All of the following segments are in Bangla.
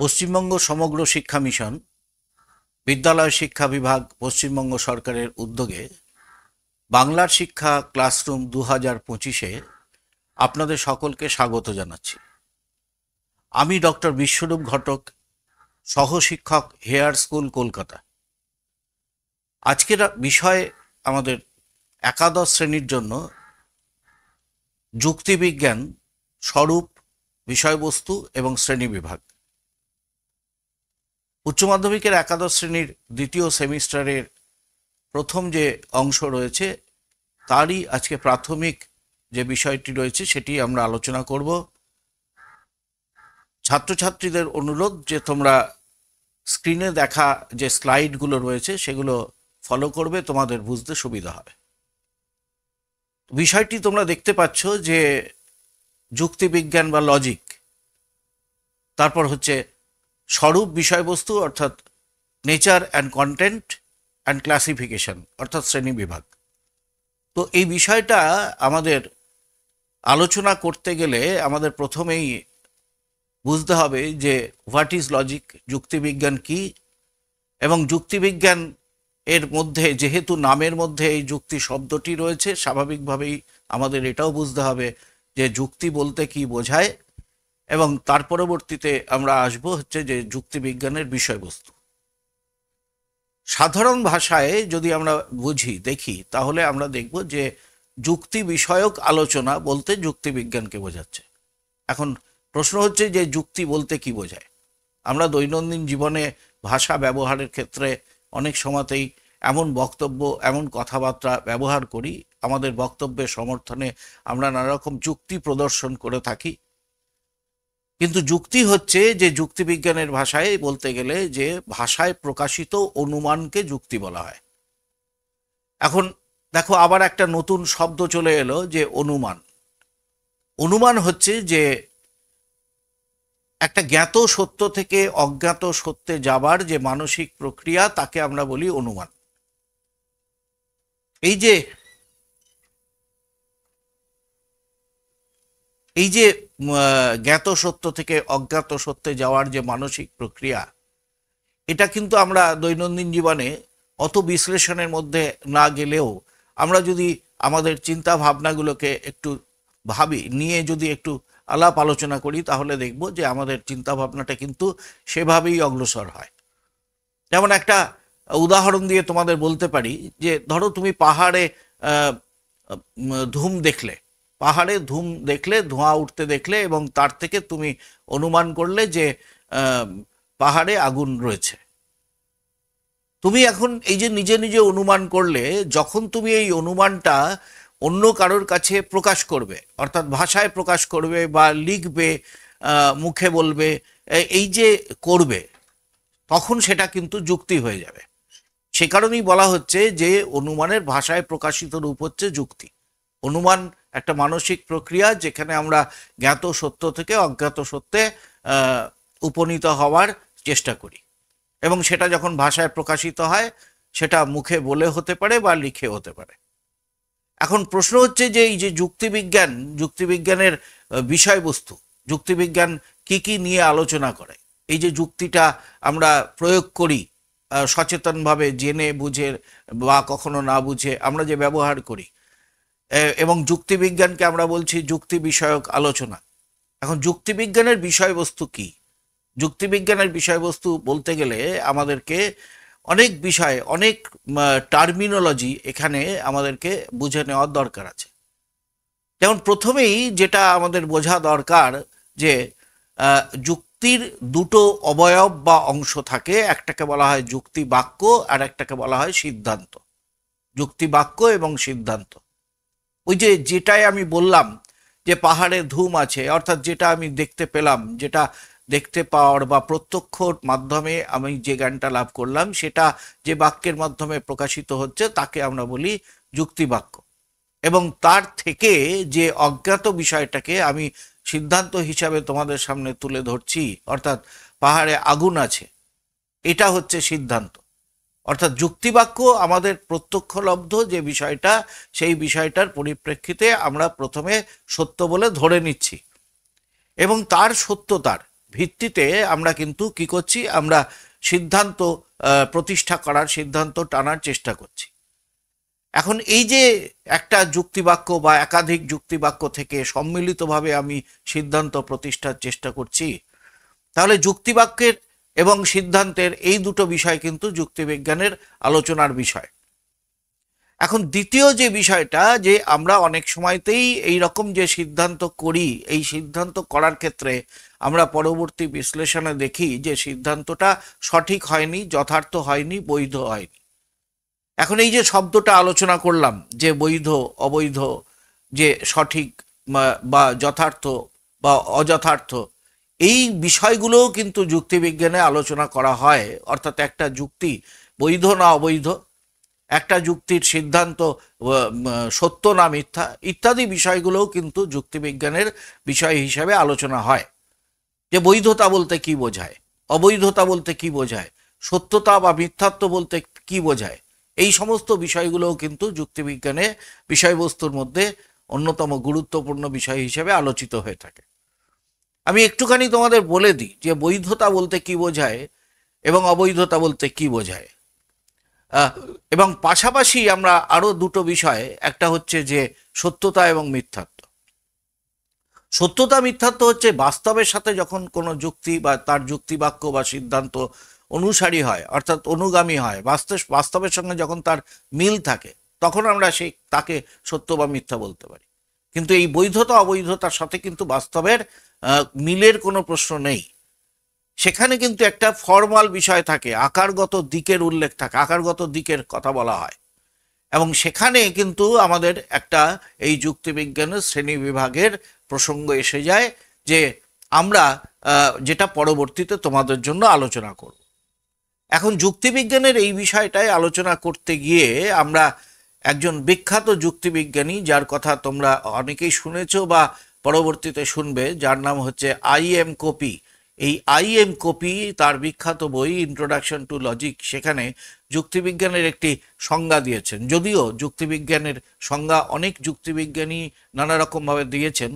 পশ্চিমবঙ্গ সমগ্র শিক্ষা মিশন বিদ্যালয় শিক্ষা বিভাগ পশ্চিমবঙ্গ সরকারের উদ্যোগে বাংলার শিক্ষা ক্লাসরুম 2025-এ আপনাদের সকলকে স্বাগত জানাচ্ছি। আমি ডক্টর বিশ্বরূপ ঘটক, সহশিক্ষক, হেয়ার স্কুল, কলকাতা। আজকের বিষয় আমাদের একাদশ শ্রেণীর জন্য যুক্তিবিজ্ঞান, স্বরূপ, বিষয়বস্তু এবং শ্রেণীবিভাগ। উচ্চ মাধ্যমিকের একাদশ শ্রেণীর দ্বিতীয় সেমিস্টারের প্রথম যে অংশ রয়েছে তারই আজকে প্রাথমিক যে বিষয়টি রয়েছে সেটি আমরা আলোচনা করব। ছাত্রছাত্রীদের অনুরোধ যে তোমরা স্ক্রিনে দেখা যে স্লাইডগুলো রয়েছে সেগুলো ফলো করবে, তোমাদের বুঝতে সুবিধা হবে। বিষয়টি তোমরা দেখতে পাচ্ছ যে যুক্তিবিজ্ঞান বা লজিক, তারপর হচ্ছে স্বরূপ, বিষয়বস্তু অর্থাৎ nature and content and classification অর্থাৎ শ্রেণীবিভাগ। তো এই বিষয়টা আমাদের আলোচনা করতে গেলে আমাদের প্রথমেই বুঝতে হবে যে হোয়াট ইজ লজিক, যুক্তিবিজ্ঞান কি, এবং যুক্তিবিজ্ঞান এর মধ্যে যেহেতু নামের মধ্যে এই যুক্তি শব্দটি রয়েছে, স্বাভাবিকভাবেই আমাদের এটাও বুঝতে হবে যে যুক্তি বলতে কি বোঝায়, এবং তার পরবর্তীতে আমরা আসব হচ্ছে যে যুক্তিবিজ্ঞানের বিষয়বস্তু। সাধারণ ভাষায় যদি আমরা দেখি তাহলে আমরা দেখব যে যুক্তি বিষয়ক আলোচনা বলতে যুক্তিবিজ্ঞানকে বোঝাচ্ছে। এখন প্রশ্ন হচ্ছে যে যুক্তি বলতে কি বোঝায়। আমরা দৈনন্দিন জীবনে ভাষা ব্যবহারের ক্ষেত্রে অনেক সময়তেই এমন বক্তব্য, এমন কথাবার্তা ব্যবহার করি, আমাদের বক্তব্যের সমর্থনে আমরা নানা রকম যুক্তি প্রদর্শন করে থাকি। কিন্তু যুক্তি হচ্ছে যে যুক্তিবিজ্ঞানের ভাষায় বলতে গেলে যে ভাষায় প্রকাশিত অনুমানকে যুক্তি বলা হয়। এখন দেখো, আবার একটা নতুন শব্দ চলে এলো যে অনুমান। অনুমান হচ্ছে যে একটা জ্ঞাত সত্য থেকে অজ্ঞাত সত্যে যাবার যে মানসিক প্রক্রিয়া, তাকে আমরা বলি অনুমান। এই যে জ্ঞাত সত্য থেকে অজ্ঞাত সত্যে যাওয়ার যে মানসিক প্রক্রিয়া, এটা কিন্তু আমরা দৈনন্দিন জীবনে অত বিশ্লেষণের মধ্যে না গেলেও আমরা যদি আমাদের চিন্তা ভাবনাগুলোকে একটু নিয়ে যদি একটু আলাপ আলোচনা করি তাহলে দেখব যে আমাদের চিন্তা ভাবনাটা কিন্তু সেভাবেই অগ্রসর হয়। যেমন একটা উদাহরণ দিয়ে তোমাদের বলতে পারি যে ধরো তুমি পাহাড়ে ধুম দেখলে, ধোঁয়া উঠতে দেখলে, এবং তার থেকে তুমি অনুমান করলে যে পাহাড়ে আগুন রয়েছে। তুমি এখন এই যে নিজে নিজে অনুমান করলে, যখন তুমি এই অনুমানটা অন্য কারোর কাছে প্রকাশ করবে, অর্থাৎ ভাষায় প্রকাশ করবে বা লিখবে, মুখে বলবে, এই যে করবে, তখন সেটা কিন্তু যুক্তি হয়ে যাবে। সে কারণেই বলা হচ্ছে যে অনুমানের ভাষায় প্রকাশিত রূপ হচ্ছে যুক্তি। অনুমান একটা মানসিক প্রক্রিয়া যেখানে আমরা জ্ঞাত সত্য থেকে অজ্ঞাত সত্যে উপনীত হওয়ার চেষ্টা করি, এবং সেটা যখন ভাষায় প্রকাশিত হয় সেটা মুখে বলে হতে পারে বা লিখে হতে পারে। এখন প্রশ্ন হচ্ছে যে এই যে যুক্তিবিজ্ঞানের বিষয়বস্তু, যুক্তিবিজ্ঞান কি কি নিয়ে আলোচনা করে, এই যে যুক্তিটা আমরা প্রয়োগ করি সচেতনভাবে, জেনে বুঝে বা কখনো না বুঝে আমরা যে ব্যবহার করি, এবং যুক্তিবিজ্ঞানকে আমরা বলছি যুক্তি বিষয়ক আলোচনা। এখন যুক্তিবিজ্ঞানের বিষয়বস্তু কি? যুক্তিবিজ্ঞানের বিষয়বস্তু বলতে গেলে আমাদেরকে অনেক বিষয়, অনেক টার্মিনোলজি এখানে আমাদেরকে বুঝে নেওয়ার দরকার আছে। যেমন প্রথমেই যেটা আমাদের বোঝা দরকার যে যুক্তির দুটো অবয়ব বা অংশ থাকে, একটাকে বলা হয় যুক্তি বাক্য আর একটাকে বলা হয় সিদ্ধান্ত। যুক্তি বাক্য এবং সিদ্ধান্ত, ওই যেটাই আমি বললাম যে পাহাড়ে ধুম আছে, অর্থাৎ যেটা আমি দেখতে পেলাম, যেটা দেখতে পাওয়ার বা প্রত্যক্ষর মাধ্যমে আমি যে জ্ঞানটা লাভ করলাম, সেটা যে বাক্যের মাধ্যমে প্রকাশিত হচ্ছে তাকে আমরা বলি যুক্তি বাক্য। এবং তার থেকে যে অজ্ঞাত বিষয়টাকে আমি সিদ্ধান্ত হিসাবে তোমাদের সামনে তুলে ধরছি, অর্থাৎ পাহাড়ে আগুন আছে, এটা হচ্ছে সিদ্ধান্ত। অর্থাৎ যুক্তিবাক্য আমাদের প্রত্যক্ষলব্ধ যে বিষয়টা, সেই বিষয়টার পরিপ্রেক্ষিতে আমরা প্রথমে সত্য বলে ধরে নিচ্ছি, এবং তার সত্যতার ভিত্তিতে আমরা কিন্তু কি করছি, আমরা সিদ্ধান্ত প্রতিষ্ঠা করার, সিদ্ধান্ত টানার চেষ্টা করছি। এখন এই যে একটা যুক্তিবাক্য বা একাধিক যুক্তিবাক্য থেকে সম্মিলিতভাবে আমি সিদ্ধান্ত প্রতিষ্ঠার চেষ্টা করছি, তাহলে যুক্তিবাক্যের এবং সিদ্ধান্তের এই দুটো বিষয় কিন্তু যুক্তিবিজ্ঞানের আলোচনার বিষয়। এখন দ্বিতীয় যে বিষয়টা, যে আমরা অনেক সময়তেই এই রকম যে সিদ্ধান্ত করি, এই সিদ্ধান্ত করার ক্ষেত্রে আমরা পরবর্তী বিশ্লেষণে দেখি যে সিদ্ধান্তটা সঠিক হয়নি, যথার্থ হয়নি, বৈধ হয়নি। এখন এই যে শব্দটা আলোচনা করলাম, যে বৈধ অবৈধ, যে সঠিক বা যথার্থ বা অযথার্থ, এই বিষয়গুলোও কিন্তু যুক্তিবিজ্ঞানে আলোচনা করা হয়। অর্থাৎ একটা যুক্তি বৈধ না অবৈধ, একটা যুক্তির সিদ্ধান্ত সত্য না মিথ্যা, ইত্যাদি বিষয়গুলোও কিন্তু যুক্তিবিজ্ঞানের বিষয় হিসাবে আলোচনা হয়। যে বৈধতা বলতে কি বোঝায়, অবৈধতা বলতে কি বোঝায়, সত্যতা বা মিথ্যাত্ব বলতে কি বোঝায়, এই সমস্ত বিষয়গুলোও কিন্তু যুক্তিবিজ্ঞানে বিষয়বস্তুর মধ্যে অন্যতম গুরুত্বপূর্ণ বিষয় হিসেবে আলোচিত হয়ে থাকে। আমি একটুখানি তোমাদের বলে দিই যে বৈধতা বলতে কি বোঝায় এবং অবৈধতা বলতে কি বোঝায়। এবং পাশাপাশি আমরা আরো দুটো বিষয়, একটা হচ্ছে যে সত্যতা এবং মিথ্যাত্ব। সত্যতা মিথ্যাত্ব হচ্ছে বাস্তবের সাথে যখন কোনো যুক্তি বা তার যুক্তিবাক্য বা সিদ্ধান্ত অনুসারী হয়, অর্থাৎ অনুগামী হয়, বাস্তবের সঙ্গে যখন তার মিল থাকে, তখন আমরা তাকে সত্য বা মিথ্যা বলতে পারি। কিন্তু এই বৈধতা অবৈধতার সাথে কিন্তু বাস্তবের মিলের কোনো প্রশ্ন নেই। সেখানে কিন্তু একটা ফর্মাল বিষয় থাকে, আকারগত দিকের উল্লেখ থাকে, আকারগত দিকের কথা বলা হয়। এবং সেখানে কিন্তু আমাদের একটা এই যুক্তিবিজ্ঞানের শ্রেণী বিভাগের প্রসঙ্গ এসে যায়, যে আমরা যেটা পরবর্তীতে তোমাদের জন্য আলোচনা করব। এখন যুক্তিবিজ্ঞানের এই বিষয়টাই আলোচনা করতে গিয়ে আমরা একজন বিখ্যাত যুক্তিবিজ্ঞানী, যার কথা তোমরা অনেকেই শুনেছো বা পরবর্তীতে শুনবে, যার নাম হচ্ছে আই.এম. কোপি। এই আই.এম. কোপি তার বিখ্যাত বই ইন্ট্রোডাকশন টু লজিক, সেখানে যুক্তিবিজ্ঞানের একটি সংজ্ঞা দিয়েছেন। যদিও যুক্তিবিজ্ঞানের সংজ্ঞা অনেক যুক্তিবিজ্ঞানী নানা রকমভাবে দিয়েছেন,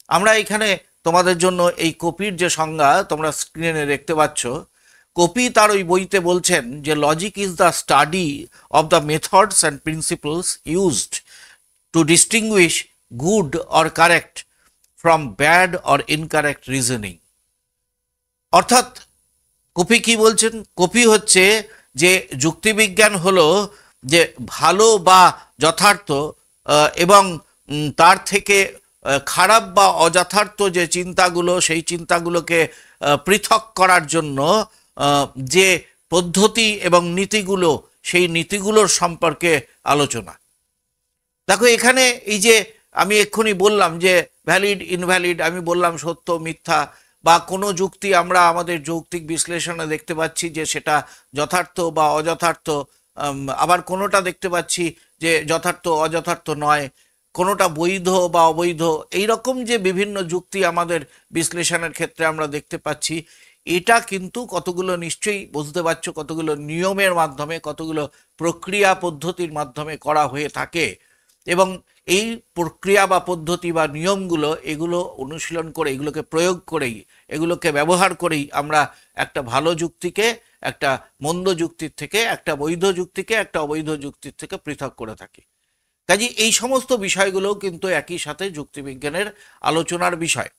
আমরা এখানে তোমাদের জন্য এই কোপির যে সংজ্ঞা তোমরা স্ক্রিনে দেখতে পাচ্ছ, কোপি তার ওই বইতে বলছেন যে logic is the study of the methods and principles used to distinguished good or correct from bad or incorrect reasoning. অর্থাৎ কপি কি বলছেন? কপি হচ্ছে যে যুক্তিবিজ্ঞান হলো যে ভালো বা যথার্থ এবং তার থেকে খারাপ বা অযথার্থ যে চিন্তাগুলো, সেই চিন্তাগুলোকে পৃথক করার জন্য যে পদ্ধতি এবং নীতিগুলো, সেই নীতিগুলোর সম্পর্কে আলোচনা। দেখো এখানে এই যে আমি এক্ষুনি বললাম যে ভ্যালিড ইনভ্যালিড, আমি বললাম সত্য মিথ্যা, বা কোনো যুক্তি আমরা আমাদের যৌক্তিক বিশ্লেষণে দেখতে পাচ্ছি যে সেটা যথার্থ বা অযথার্থ, আবার কোনোটা দেখতে পাচ্ছি যে যথার্থ অযথার্থ নয়, কোনোটা বৈধ বা অবৈধ, এই রকম যে বিভিন্ন যুক্তি আমাদের বিশ্লেষণের ক্ষেত্রে আমরা দেখতে পাচ্ছি, এটা কিন্তু কতগুলো নিশ্চয়ই বুঝতে পারছো, কতগুলো নিয়মের মাধ্যমে, কতগুলো প্রক্রিয়া পদ্ধতির মাধ্যমে করা হয়ে থাকে। এবং এই প্রক্রিয়া বা পদ্ধতি বা নিয়মগুলো, এগুলো অনুশীলন করে, এগুলোকে প্রয়োগ করেই, এগুলোকে ব্যবহার করেই আমরা একটা ভালো যুক্তিকে একটা মন্দ যুক্তির থেকে, একটা বৈধ যুক্তিকে একটা অবৈধ যুক্তির থেকে পৃথক করে থাকি। কাজে এই সমস্ত বিষয়গুলোও কিন্তু একই সাথে যুক্তিবিজ্ঞানের আলোচনার বিষয়।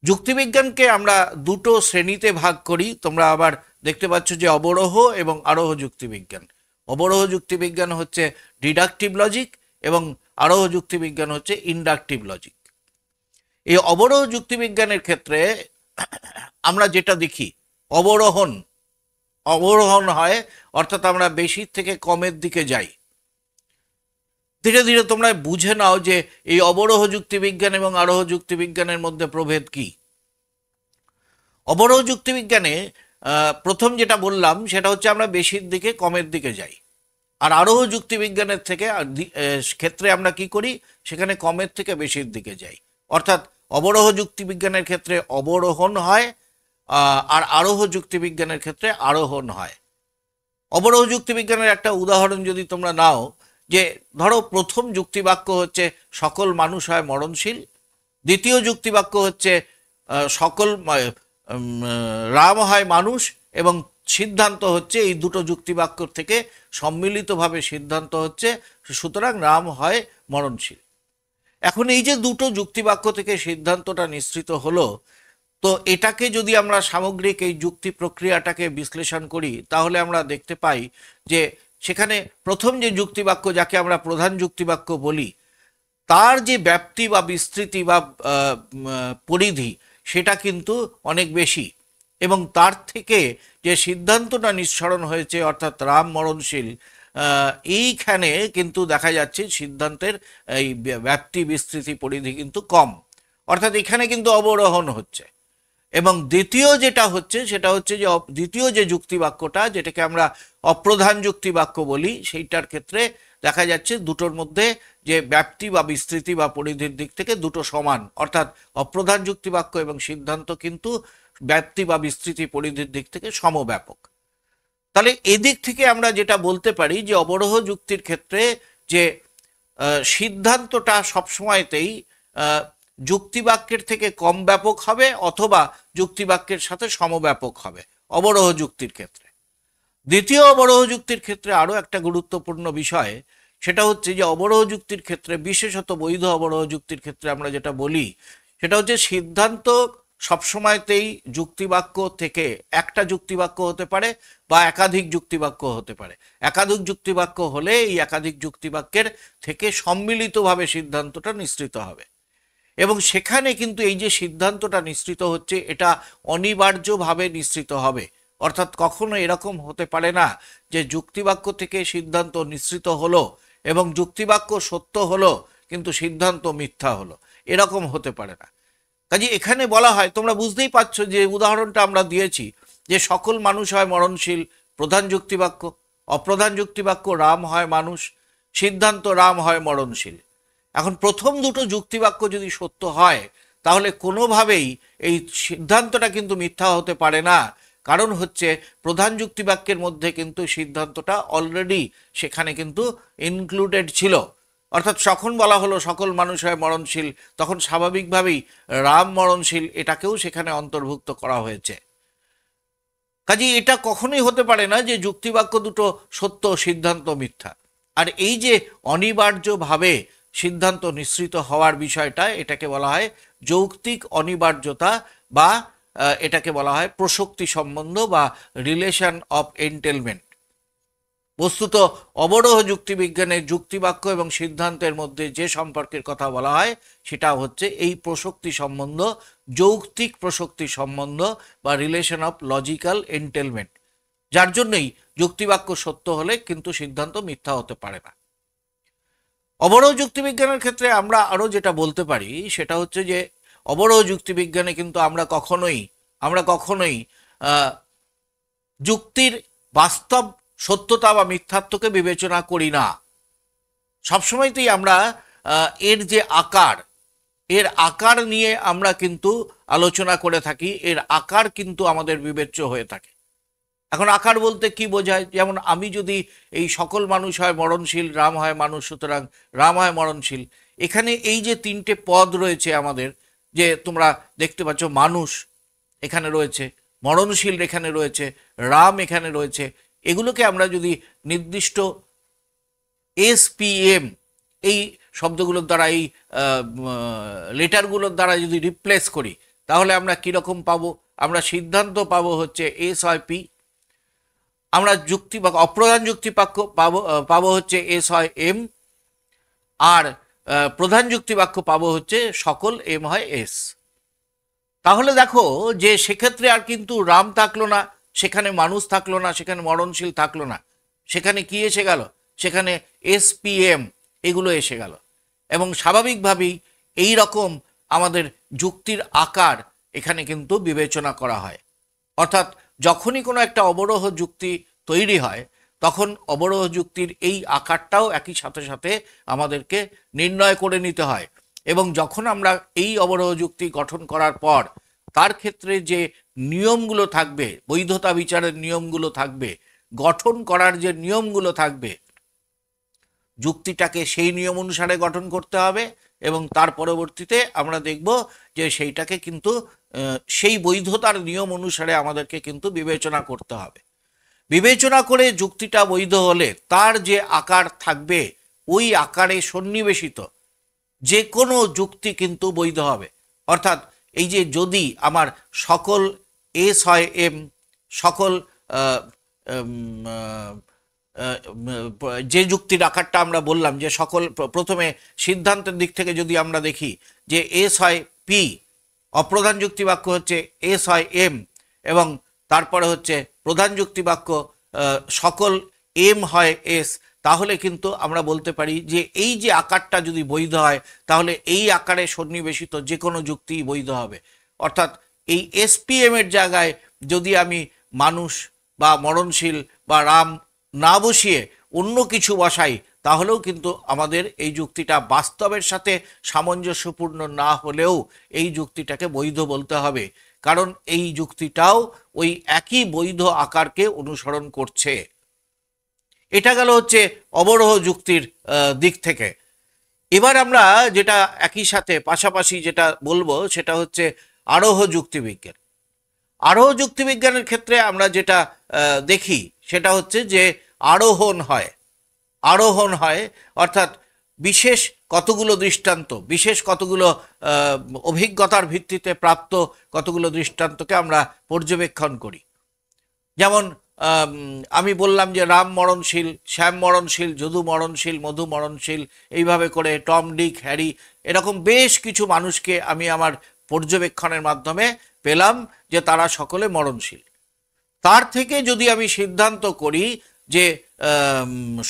যুক্তিবিজ্ঞানকে আমরা দুটো শ্রেণীতে ভাগ করি, তোমরা আবার দেখতে পাচ্ছ যে অবরোহ এবং আরোহ যুক্তিবিজ্ঞান। অবরোহ যুক্তিবিজ্ঞান হচ্ছে ডিডাকটিভ লজিক এবং আরোহ যুক্তিবিজ্ঞান হচ্ছে ইন্ডাকটিভ লজিক। এই অবরোহ যুক্তিবিজ্ঞানের ক্ষেত্রে আমরা যেটা দেখি, অবরোহণ হয়, অর্থাৎ আমরা বেশির থেকে কমের দিকে যাই। ধীরে ধীরে তোমরা বুঝে নাও যে এই অবরোহ যুক্তিবিজ্ঞান এবং আরোহ যুক্তিবিজ্ঞানের মধ্যে প্রভেদ কি। অবরোহ যুক্তিবিজ্ঞানে প্রথম যেটা বললাম সেটা হচ্ছে আমরা বেশির দিকে কমের দিকে যাই, আর আরোহ যুক্তিবিজ্ঞানের থেকে ক্ষেত্রে আমরা কি করি, সেখানে কমের থেকে বেশির দিকে যাই। অর্থাৎ অবরোহ যুক্তিবিজ্ঞানের ক্ষেত্রে অবরোহণ হয়, আর আরোহ যুক্তিবিজ্ঞানের ক্ষেত্রে আরোহণ হয়। অবরোহ যুক্তিবিজ্ঞানের একটা উদাহরণ যদি তোমরা নাও, যে ধরো প্রথম যুক্তিবাক্য হচ্ছে সকল মানুষ হয় মরণশীল, দ্বিতীয় যুক্তিবাক্য হচ্ছে সকল রাম হয় মানুষ, এবং সিদ্ধান্ত হচ্ছে এই দুটো যুক্তিবাক্য থেকে সম্মিলিতভাবে সিদ্ধান্ত হচ্ছে সুতরাং রাম হয় মরণশীল। এখন এই যে দুটো যুক্তিবাক্য থেকে সিদ্ধান্তটা নিঃসৃত হলো, তো এটাকে যদি আমরা সামগ্রিক এই যুক্তি প্রক্রিয়াটাকে বিশ্লেষণ করি তাহলে আমরা দেখতে পাই যে সেখানে প্রথম যে যুক্তিবাক্য, যাকে আমরা প্রধান যুক্তিবাক্য বলি, তার যে ব্যাপ্তি বা বিস্তৃতি বা পরিধি সেটা কিন্তু অনেক বেশি, এবং তার থেকে যে সিদ্ধান্তটা নিঃসরণ হয়েছে অর্থাৎ রাম মরণশীল, এইখানে কিন্তু দেখা যাচ্ছে সিদ্ধান্তের এই ব্যাপ্তি বিস্তৃতি পরিধি কিন্তু কম, অর্থাৎ এখানে কিন্তু অবরোহণ হচ্ছে। এবং দ্বিতীয় যেটা হচ্ছে সেটা হচ্ছে যে দ্বিতীয় যে যুক্তিবাক্যটা, যেটাকে আমরা অপ্রধান যুক্তিবাক্য বলি, সেইটার ক্ষেত্রে দেখা যাচ্ছে দুটোর মধ্যে যে ব্যাপ্তি বা বিস্তৃতি বা পরিধির দিক থেকে দুটো সমান, অর্থাৎ অপ্রধান যুক্তিবাক্য এবং সিদ্ধান্ত কিন্তু ব্যাপ্তি বা বিস্তৃতি পরিধির দিক থেকে সমব্যাপক। তাহলে এদিক থেকে আমরা যেটা বলতে পারি যে অবরোহ যুক্তির ক্ষেত্রে যে সিদ্ধান্তটা সবসময়তেই যুক্তিবাক্যের থেকে কম ব্যাপক হবে অথবা যুক্তিবাক্যের সাথে সমব্যাপক হবে অবরোহ যুক্তির ক্ষেত্রে। দ্বিতীয় অবরোহ যুক্তির ক্ষেত্রে আরও একটা গুরুত্বপূর্ণ বিষয়, সেটা হচ্ছে যে অবরোহ যুক্তির ক্ষেত্রে, বিশেষত বৈধ অবরোহ যুক্তির ক্ষেত্রে আমরা যেটা বলি সেটা হচ্ছে সিদ্ধান্ত সবসময়তেই যুক্তিবাক্য থেকে একটা যুক্তিবাক্য হতে পারে বা একাধিক যুক্তিবাক্য হতে পারে। একাধিক যুক্তিবাক্য হলে এই একাধিক যুক্তিবাক্যের থেকে সম্মিলিতভাবে সিদ্ধান্তটা নিঃসৃত হবে, এবং সেখানে কিন্তু এই যে সিদ্ধান্তটা নিঃসৃত হচ্ছে এটা অনিবার্যভাবে নিঃসৃত হবে। অর্থাৎ কখনো এরকম হতে পারে না যে যুক্তিবাক্য থেকে সিদ্ধান্ত নিঃসৃত হলো এবং যুক্তিবাক্য সত্য হলো কিন্তু সিদ্ধান্ত মিথ্যা হলো, এরকম হতে পারে না। কাজে এখানে বলা হয়, তোমরা বুঝতেই পারছো যে উদাহরণটা আমরা দিয়েছি যে সকল মানুষ হয় মরণশীল প্রধান যুক্তিবাক্য, অপ্রধান যুক্তিবাক্য রাম হয় মানুষ, সিদ্ধান্ত রাম হয় মরণশীল। এখন প্রথম দুটো যুক্তিবাক্য যদি সত্য হয় তাহলে কোনোভাবেই এই সিদ্ধান্তটা কিন্তু মিথ্যা হতে পারে না, কারণ হচ্ছে প্রধান যুক্তিবাক্যের মধ্যে কিন্তু সিদ্ধান্তটা অলরেডি সেখানে কিন্তু ইনক্লুডেড ছিল। অর্থাৎ যখন বলা হলো সকল মানুষ হয় মরণশীল, তখন স্বাভাবিকভাবেই রাম মরণশীল এটাকেও সেখানে অন্তর্ভুক্ত করা হয়েছে। কাজেই এটা কখনোই হতে পারে না যে যুক্তিবাক্য দুটো সত্য সিদ্ধান্ত মিথ্যা। আর এই যে অনিবার্যভাবে সিদ্ধান্ত নিঃসৃত হওয়ার বিষয়টা, এটাকে বলা হয় যৌক্তিক অনিবার্যতা বা এটাকে বলা হয় প্রসক্তি সম্বন্ধ বা রিলেশন অফ এন্টেলমেন্ট। বস্তুত অবরোহ যুক্তিবিজ্ঞানের যুক্তিবাক্য এবং সিদ্ধান্তের মধ্যে যে সম্পর্কের কথা বলা হয় সেটা হচ্ছে এই প্রসক্তি সম্বন্ধ, যৌক্তিক প্রসক্তি সম্বন্ধ বা রিলেশন অফ লজিক্যাল এন্টেলমেন্ট, যার জন্যই যুক্তিবাক্য সত্য হলে কিন্তু সিদ্ধান্ত মিথ্যা হতে পারে না। অবরোহ যুক্তিবিজ্ঞানের ক্ষেত্রে আমরা আরও যেটা বলতে পারি সেটা হচ্ছে যে অবরোহ যুক্তিবিজ্ঞানে কিন্তু আমরা কখনোই যুক্তির বাস্তব সত্যতা বা মিথ্যাত্বকে বিবেচনা করি না। সবসময়তেই আমরা এর আকার নিয়ে আমরা কিন্তু আলোচনা করে থাকি, এর আকার কিন্তু আমাদের বিবেচ্য হয়ে থাকে। এখন আকার বলতে কি বোঝায়? যেমন আমি যদি এই সকল মানুষ হয় মরণশীল, রাম হয় মানুষ, সুতরাং রাম হয় মরণশীল, এখানে এই যে তিনটে পদ রয়েছে আমাদের, যে তোমরা দেখতে পাচ্ছ মানুষ এখানে রয়েছে, মরণশীল এখানে রয়েছে, রাম এখানে রয়েছে, এগুলোকে আমরা যদি নির্দিষ্ট SPM এই শব্দগুলোর দ্বারা, এই লেটারগুলোর দ্বারা যদি রিপ্লেস করি তাহলে আমরা কীরকম পাবো? আমরা সিদ্ধান্ত পাবো হচ্ছে SYP, আমরা যুক্তিবাক্য অপ্রধান যুক্তিবাক্য পাবো হচ্ছে SYM, আর প্রধান যুক্তিবাক্য পাবো হচ্ছে সকল M হয় S। তাহলে দেখো যে সেক্ষেত্রে আর কিন্তু রাম থাকলো না, সেখানে মানুষ থাকলো না, সেখানে মরণশীল থাকলো না, সেখানে কি এসে গেল? সেখানে SPM এগুলো এসে গেল। এবং স্বাভাবিকভাবেই এই রকম আমাদের যুক্তির আকার এখানে কিন্তু বিবেচনা করা হয়। অর্থাৎ যখনই কোনো একটা অবরোহ যুক্তি তৈরি হয় তখন অবরোহ যুক্তির এই আকারটাও একই সাথে সাথে আমাদেরকে নির্ণয় করে নিতে হয়। এবং যখন আমরা এই অবরোহ যুক্তি গঠন করার পর তার ক্ষেত্রে যে নিয়মগুলো থাকবে, বৈধতা বিচারের নিয়মগুলো থাকবে, গঠন করার যে নিয়মগুলো থাকবে, যুক্তিটাকে সেই নিয়ম অনুসারে গঠন করতে হবে এবং তার পরবর্তীতে আমরা দেখব যে সেইটাকে কিন্তু সেই বৈধতার নিয়ম অনুসারে আমাদেরকে কিন্তু বিবেচনা করতে হবে। বিবেচনা করে যুক্তিটা বৈধ হলে তার যে আকার থাকবে ওই আকারে সন্নিবেশিত যে কোনো যুক্তি কিন্তু বৈধ হবে। অর্থাৎ এই যে যদি আমার সকল এস হয় এম, সকল যে যুক্তির আকারটা আমরা বললাম যে সকল, প্রথমে সিদ্ধান্তের দিক থেকে যদি আমরা দেখি যে এস হয় পি, অপ্রধান যুক্তি বাক্য হচ্ছে এস হয় এম, এবং তারপরে হচ্ছে প্রধান যুক্তি বাক্য সকল এম হয় এস, তাহলে কিন্তু আমরা বলতে পারি যে এই যে আকারটা যদি বৈধ হয় তাহলে এই আকারে সন্নিবেশিত যে কোনো যুক্তি বৈধ হবে। অর্থাৎ এই এসপিএম এর জায়গায় যদি আমি মানুষ বা মরণশীল বা রাম না বসিয়ে অন্য কিছু বসাই তাহলেও কিন্তু আমাদের এই যুক্তিটা বাস্তবের সাথে সামঞ্জস্যপূর্ণ না হলেও এই যুক্তিটাকে বৈধ বলতে হবে, কারণ এই যুক্তিটাও ওই একই বৈধ আকারকে অনুসরণ করছে। এটা গেল হচ্ছে অবরোহ যুক্তির দিক থেকে। এবার আমরা যেটা একই সাথে পাশাপাশি যেটা বলবো সেটা হচ্ছে আরোহ যুক্তিবিজ্ঞান। আরোহ যুক্তিবিজ্ঞানের ক্ষেত্রে আমরা যেটা দেখি সেটা হচ্ছে যে আরোহণ হয়, অর্থাৎ বিশেষ কতগুলো দৃষ্টান্ত, বিশেষ কতগুলো অভিজ্ঞতার ভিত্তিতে প্রাপ্ত কতগুলো দৃষ্টান্তকে আমরা পর্যবেক্ষণ করি। যেমন আমি বললাম যে রাম মরণশীল, শ্যাম মরণশীল, যদু মরণশীল, মধু মরণশীল, এইভাবে করে টম, ডিক, হ্যারি, এরকম বেশ কিছু মানুষকে আমি আমার পর্যবেক্ষণের মাধ্যমে পেলাম যে তারা সকলে মরণশীল। তার থেকে যদি আমি সিদ্ধান্ত করি যে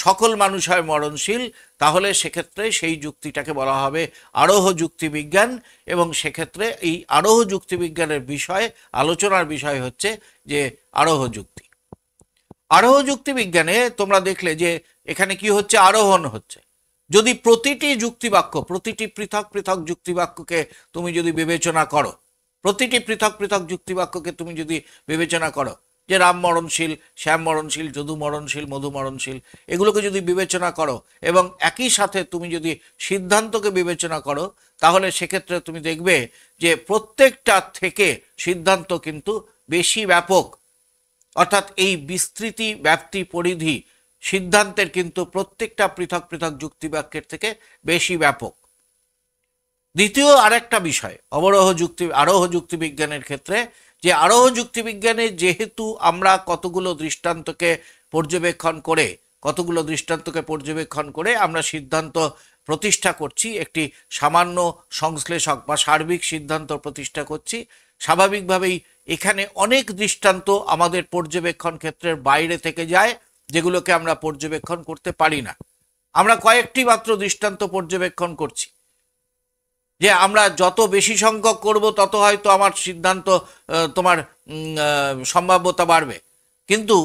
সকল মানুষ হয় মরণশীল, তাহলে সেক্ষেত্রে সেই যুক্তিটাকে বলা হবে আরোহ যুক্তিবিজ্ঞান। এবং সেক্ষেত্রে এই আরোহ যুক্তিবিজ্ঞানের বিষয়, আলোচনার বিষয় হচ্ছে যে আরোহ যুক্তি। আরোহ যুক্তিবিজ্ঞানে তোমরা দেখলে যে এখানে কি হচ্ছে, আরোহণ হচ্ছে। যদি প্রতিটি যুক্তিবাক্য, প্রতিটি পৃথক পৃথক যুক্তিবাক্যকে তুমি যদি বিবেচনা করো, প্রতিটি পৃথক পৃথক যুক্তিবাক্যকে তুমি যদি বিবেচনা করো যে রাম মরণশীল, শ্যাম মরণশীল, যদু মরণশীল, মধু মরণশীল, এগুলোকে যদি বিবেচনা করো এবং একই সাথে তুমি যদি সিদ্ধান্তকে বিবেচনা করো, তাহলে সেক্ষেত্রে তুমি দেখবে যে প্রত্যেকটা থেকে সিদ্ধান্ত কিন্তু বেশি ব্যাপক। অর্থাৎ এই বিস্তৃতি, ব্যাপ্তি, পরিধি সিদ্ধান্তের কিন্তু প্রত্যেকটা পৃথক পৃথক যুক্তিবাক্যের থেকে বেশি ব্যাপক। দ্বিতীয় আরেকটা বিষয় আরোহ যুক্তিবিজ্ঞানের ক্ষেত্রে, যে আরোহ যুক্তিবিজ্ঞানে যেহেতু আমরা কতগুলো দৃষ্টান্তকে পর্যবেক্ষণ করে আমরা সিদ্ধান্ত প্রতিষ্ঠা করছি, একটি সামান্য সংশ্লেষক বা সার্বিক সিদ্ধান্ত প্রতিষ্ঠা করছি, স্বাভাবিকভাবেই এখানে অনেক দৃষ্টান্ত আমাদের পর্যবেক্ষণ ক্ষেত্রের বাইরে থেকে যায়, যেগুলোকে আমরা পর্যবেক্ষণ করতে পারি না। আমরা কয়েকটি মাত্র দৃষ্টান্ত পর্যবেক্ষণ করছি, যে আমরা যত বেশি সংখ্যক করব তত হয়তো আমার সিদ্ধান্ত তোমার সম্ভাব্যতা বাড়বে, কিন্তু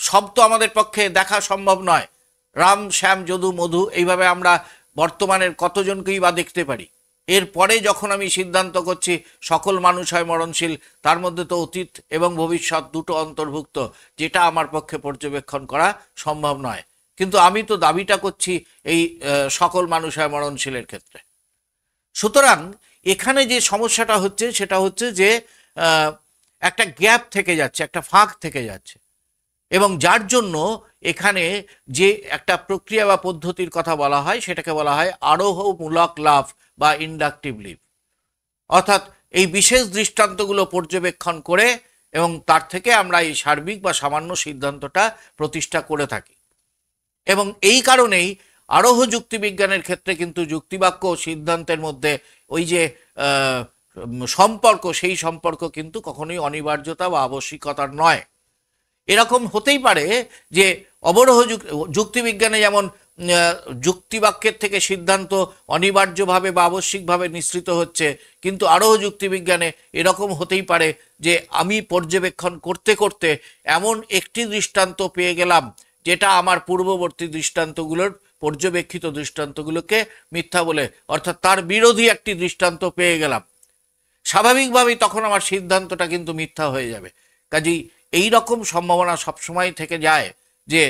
সব তো আমাদের পক্ষে দেখা সম্ভব নয়। রাম, শ্যাম, যদু, মধু, এইভাবে আমরা বর্তমানের কতজনকেই বা দেখতে পারি। এরপরে যখন আমি সিদ্ধান্ত করছি সকল মানুষ হয় মরণশীল, তার মধ্যে তো অতীত এবং ভবিষ্যৎ দুটো অন্তর্ভুক্ত, যেটা আমার পক্ষে পর্যবেক্ষণ করা সম্ভব নয়, কিন্তু আমি তো দাবিটা করছি এই সকল মানুষ হয় মরণশীলের ক্ষেত্রে। সুতরাং এখানে যে সমস্যাটা হচ্ছে সেটা হচ্ছে যে একটা গ্যাপ থেকে যাচ্ছে, একটা ফাঁক থেকে যাচ্ছে, এবং যার জন্য এখানে যে একটা প্রক্রিয়া বা পদ্ধতির কথা বলা হয় সেটাকে বলা হয় আরোহমূলক লাভ বা ইন্ডাকটিভ লিভ। অর্থাৎ এই বিশেষ দৃষ্টান্তগুলো পর্যবেক্ষণ করে এবং তার থেকে আমরা এই সার্বিক বা সামান্য সিদ্ধান্তটা প্রতিষ্ঠা করে থাকি। এবং এই কারণেই আরোহ যুক্তিবিজ্ঞানের ক্ষেত্রে কিন্তু যুক্তিবাক্য ও সিদ্ধান্তের মধ্যে ওই যে সম্পর্ক, সেই সম্পর্ক কিন্তু কখনোই অনিবার্যতা বা আবশ্যিকতার নয়। এরকম হতেই পারে যে অবরোহ যুক্তিবিজ্ঞানে যেমন যুক্তিবাক্যের থেকে সিদ্ধান্ত অনিবার্যভাবে বা আবশ্যিকভাবে নিঃসৃত হচ্ছে, কিন্তু আরোহ যুক্তিবিজ্ঞানে এরকম হতেই পারে যে আমি পর্যবেক্ষণ করতে করতে এমন একটি দৃষ্টান্ত পেয়ে গেলাম যেটা আমার পূর্ববর্তী দৃষ্টান্তগুলোর, পর্যবেক্ষিত দৃষ্টান্তগুলোকে মিথ্যা বলে, অর্থাৎ তার বিরোধী একটি দৃষ্টান্ত পেয়ে গেলাম, স্বাভাবিকভাবেই তখন আমার সিদ্ধান্তটা কিন্তু মিথ্যা হয়ে যাবে। কাজেই এই রকম সম্ভাবনা সবসময় থেকে যায় যে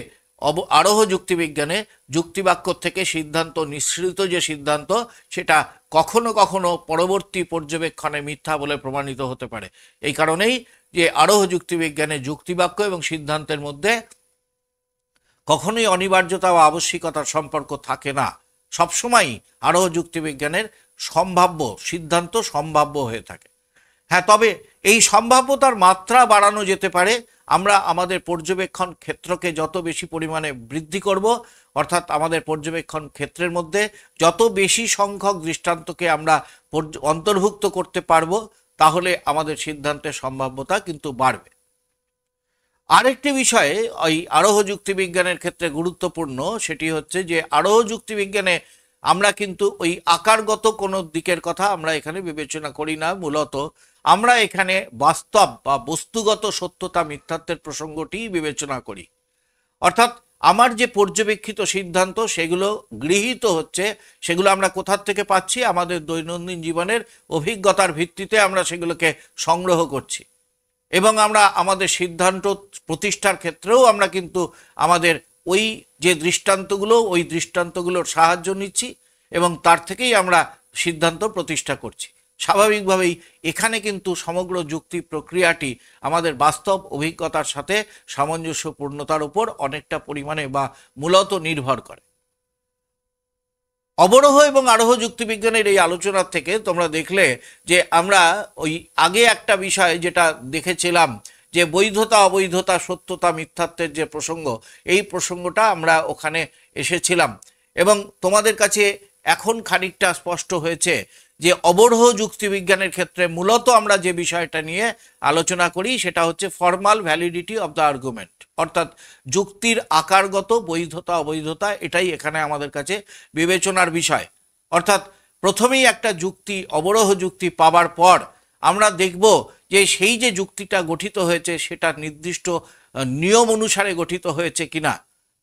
আরোহ যুক্তিবিজ্ঞানে যুক্তিবাক্য থেকে সিদ্ধান্ত নিঃসৃত যে সিদ্ধান্ত সেটা কখনো কখনো পরবর্তী পর্যবেক্ষণে মিথ্যা বলে প্রমাণিত হতে পারে। এই কারণেই যে আরোহ যুক্তিবিজ্ঞানে যুক্তিবাক্য এবং সিদ্ধান্তের মধ্যে কখনোই অনিবার্যতা বা আবশ্যিকতার সম্পর্ক থাকে না। সবসময়ই আরোহ যুক্তিবিজ্ঞানের সম্ভাব্য সিদ্ধান্ত সম্ভাব্য হয়ে থাকে। হ্যাঁ, তবে এই সম্ভাব্যতার মাত্রা বাড়ানো যেতে পারে। আমরা আমাদের পর্যবেক্ষণ ক্ষেত্রকে যত বেশি পরিমাণে বৃদ্ধি করব, অর্থাৎ আমাদের পর্যবেক্ষণ ক্ষেত্রের মধ্যে যত বেশি সংখ্যক দৃষ্টান্তকে আমরা অন্তর্ভুক্ত করতে পারবো, তাহলে আমাদের সিদ্ধান্তের সম্ভাব্যতা কিন্তু বাড়বে। আরেকটি বিষয়ে ওই আরোহ যুক্তিবিজ্ঞানের ক্ষেত্রে গুরুত্বপূর্ণ, সেটি হচ্ছে যে আরোহ যুক্তিবিজ্ঞানে আমরা কিন্তু ওই আকারগত কোনো দিকের কথা আমরা এখানে বিবেচনা করি না। মূলত আমরা এখানে বাস্তব বা বস্তুগত সত্যতা মিথ্যাত্বের প্রসঙ্গটি বিবেচনা করি। অর্থাৎ আমার যে পর্যবেক্ষিত সিদ্ধান্ত সেগুলো গৃহীত হচ্ছে, সেগুলো আমরা কোথা থেকে পাচ্ছি? আমাদের দৈনন্দিন জীবনের অভিজ্ঞতার ভিত্তিতে আমরা সেগুলোকে সংগ্রহ করছি এবং আমরা আমাদের সিদ্ধান্ত প্রতিষ্ঠার ক্ষেত্রেও আমরা কিন্তু আমাদের ওই যে দৃষ্টান্তগুলো, ওই দৃষ্টান্তগুলোর সাহায্য নিচ্ছি এবং তার থেকেই আমরা সিদ্ধান্ত প্রতিষ্ঠা করছি। স্বাভাবিকভাবেই এখানে কিন্তু সমগ্র যুক্তি প্রক্রিয়াটি আমাদের বাস্তব অভিজ্ঞতার সাথে সামঞ্জস্যপূর্ণতার উপর অনেকটা পরিমাণে বা মূলত নির্ভর করে। অবরোহ এবং আরোহ যুক্তিবিজ্ঞানের এই আলোচনার থেকে তোমরা দেখলে যে আমরা ওই আগে একটা বিষয় যেটা দেখেছিলাম যে বৈধতা অবৈধতা সত্যতা মিথ্যাত্বের যে প্রসঙ্গ, এই প্রসঙ্গটা আমরা ওখানে এসেছিলাম এবং তোমাদের কাছে এখন খানিকটা স্পষ্ট হয়েছে যে অবরোহ যুক্তিবিজ্ঞানের ক্ষেত্রে মূলত আমরা যে বিষয়টা নিয়ে আলোচনা করি সেটা হচ্ছে formal validity of the argument, অর্থাৎ যুক্তির আকারগত বৈধতা অবৈধতা, এটাই এখানে আমাদের কাছে বিবেচনার বিষয়। অর্থাৎ প্রথমেই একটা যুক্তি, অবরোহ যুক্তি পাবার পর আমরা দেখব যে সেই যে যুক্তিটা গঠিত হয়েছে সেটা নির্দিষ্ট নিয়ম অনুসারে গঠিত হয়েছে কিনা,